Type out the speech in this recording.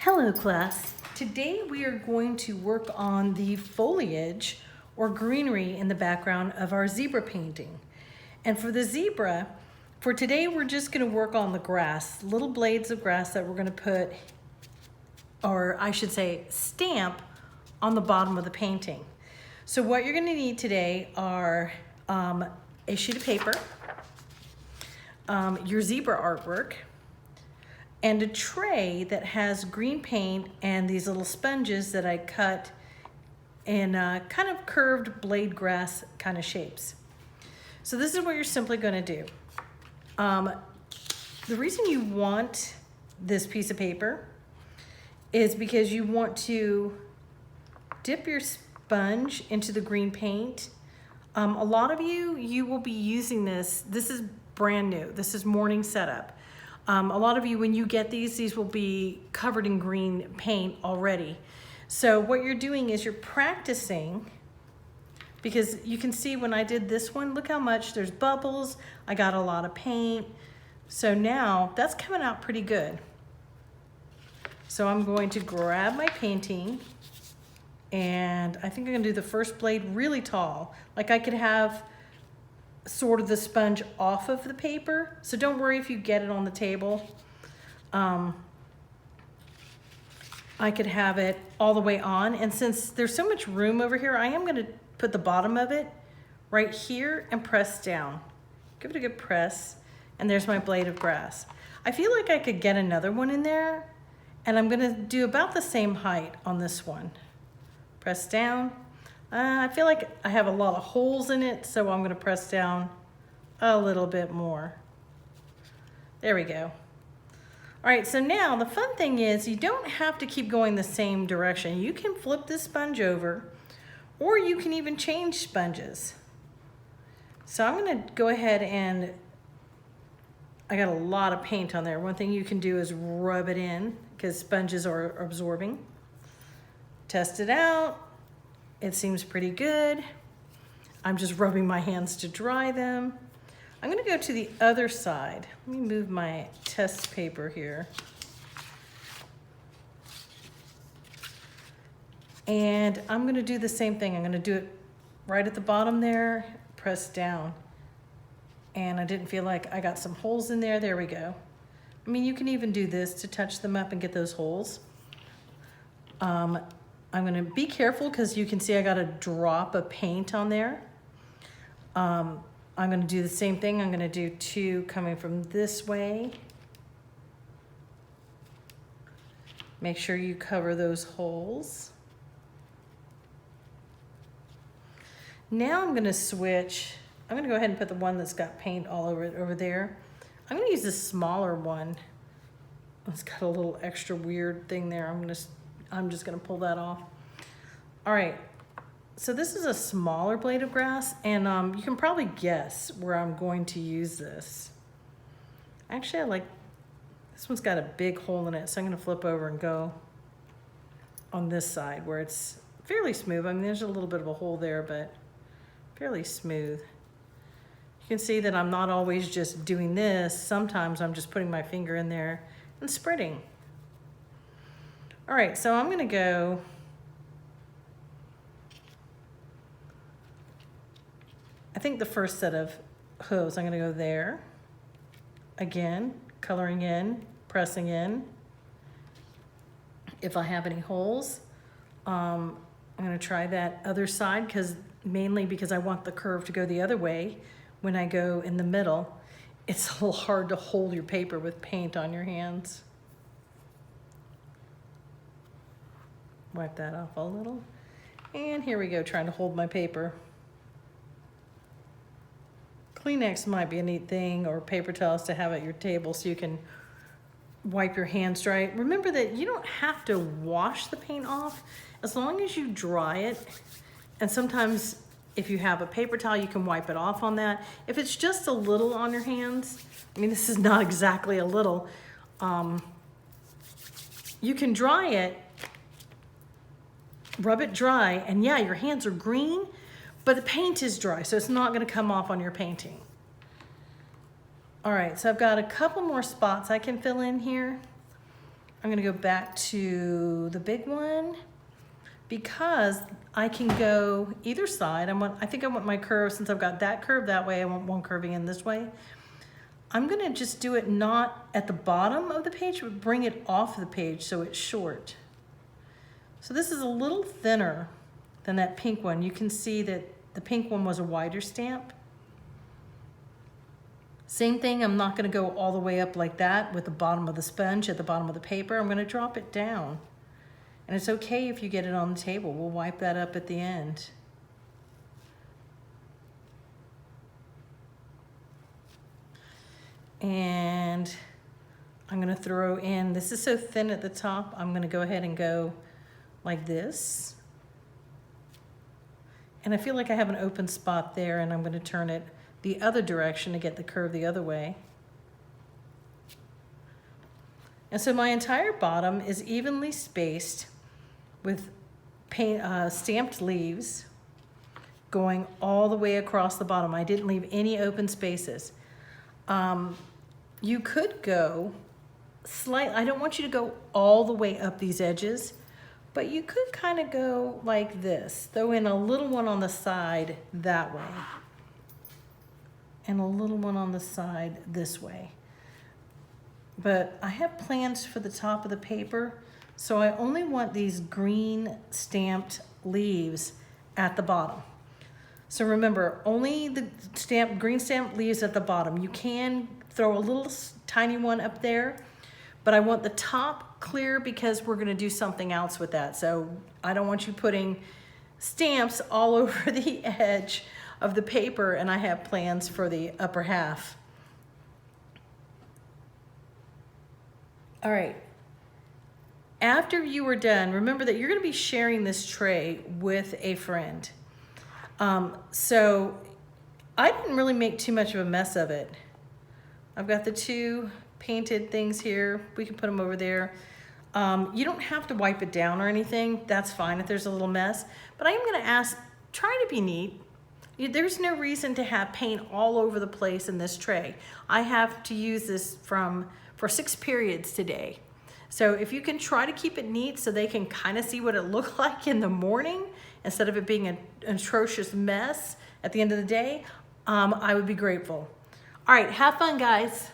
Hello class. Today we are going to work on the foliage or greenery in the background of our zebra painting. And for the zebra, for today we're just going to work on the grass, little blades of grass that we're going to put, or I should say stamp, on the bottom of the painting. So what you're going to need today are a sheet of paper, your zebra artwork, and a tray that has green paint and these little sponges that I cut in kind of curved blade grass kind of shapes. So this is what you're simply going to do. The reason you want this piece of paper is because you want to dip your sponge into the green paint. A lot of you will be using this. This is brand new. This is morning setup. A lot of you, when you get these will be covered in green paint already. So what you're doing is you're practicing, because you can see when I did this one, look how much there's bubbles. I got a lot of paint. So now that's coming out pretty good. So I'm going to grab my painting, and I think I'm gonna do the first blade really tall. Like I could have sort of the sponge off of the paper. So don't worry if you get it on the table. I could have it all the way on. And since there's so much room over here, I am gonna put the bottom of it right here and press down. Give it a good press. And there's my blade of grass. I feel like I could get another one in there, and I'm gonna do about the same height on this one. Press down. I feel like I have a lot of holes in it, so I'm gonna press down a little bit more. There we go. All right, so now the fun thing is you don't have to keep going the same direction. You can flip this sponge over, or you can even change sponges. So I'm gonna go ahead and, I got a lot of paint on there. One thing you can do is rub it in, because sponges are absorbing. Test it out. It seems pretty good. I'm just rubbing my hands to dry them. I'm gonna go to the other side. Let me move my test paper here. And I'm gonna do the same thing. I'm gonna do it right at the bottom there, press down. And I didn't feel like I got some holes in there. There we go. I mean, you can even do this to touch them up and get those holes. I'm gonna be careful because you can see I got a drop of paint on there. I'm gonna do the same thing. I'm gonna do two coming from this way. Make sure you cover those holes. Now I'm gonna switch. I'm gonna go ahead and put the one that's got paint all over it over there. I'm gonna use the smaller one. It's got a little extra weird thing there. I'm just gonna pull that off. All right, so this is a smaller blade of grass, and you can probably guess where I'm going to use this. Actually, I like, this one's got a big hole in it, so I'm gonna flip over and go on this side where it's fairly smooth. I mean, there's a little bit of a hole there, but fairly smooth. You can see that I'm not always just doing this. Sometimes I'm just putting my finger in there and spreading. All right, so I'm gonna go, I think the first set of hooves, I'm gonna go there. Again, coloring in, pressing in. If I have any holes, I'm gonna try that other side, mainly because I want the curve to go the other way. When I go in the middle, it's a little hard to hold your paper with paint on your hands. Wipe that off a little. And here we go, trying to hold my paper. Kleenex might be a neat thing, or paper towels to have at your table so you can wipe your hands dry. Remember that you don't have to wash the paint off as long as you dry it. And sometimes if you have a paper towel, you can wipe it off on that. If it's just a little on your hands, I mean, this is not exactly a little, you can dry it, rub it dry, and yeah, your hands are green, but the paint is dry, so it's not gonna come off on your painting. All right, so I've got a couple more spots I can fill in here. I'm gonna go back to the big one because I can go either side. I think I want my curve, since I've got that curve that way, I want one curving in this way. I'm gonna just do it not at the bottom of the page, but bring it off the page so it's short. So this is a little thinner than that pink one. You can see that the pink one was a wider stamp. Same thing, I'm not gonna go all the way up like that with the bottom of the sponge at the bottom of the paper. I'm gonna drop it down. And it's okay if you get it on the table. We'll wipe that up at the end. And I'm gonna throw in, this is so thin at the top, I'm gonna go ahead and go like this. And I feel like I have an open spot there, and I'm gonna turn it the other direction to get the curve the other way. And so my entire bottom is evenly spaced with stamped leaves going all the way across the bottom. I didn't leave any open spaces. You could go slight, I don't want you to go all the way up these edges, but you could kind of go like this, throw in a little one on the side that way, and a little one on the side this way. But I have plans for the top of the paper, so I only want these green stamped leaves at the bottom. So remember, only the green stamped leaves at the bottom. You can throw a little tiny one up there, but I want the top clear because we're gonna do something else with that. So I don't want you putting stamps all over the edge of the paper, and I have plans for the upper half. All right. After you are done, remember that you're gonna be sharing this tray with a friend. So I didn't really make too much of a mess of it. I've got the two painted things here. We can put them over there. You don't have to wipe it down or anything. That's fine if there's a little mess. But I am gonna ask, try to be neat. There's no reason to have paint all over the place in this tray. I have to use this for 6 periods today. So if you can try to keep it neat so they can kind of see what it looked like in the morning instead of it being an atrocious mess at the end of the day, I would be grateful. All right, have fun, guys.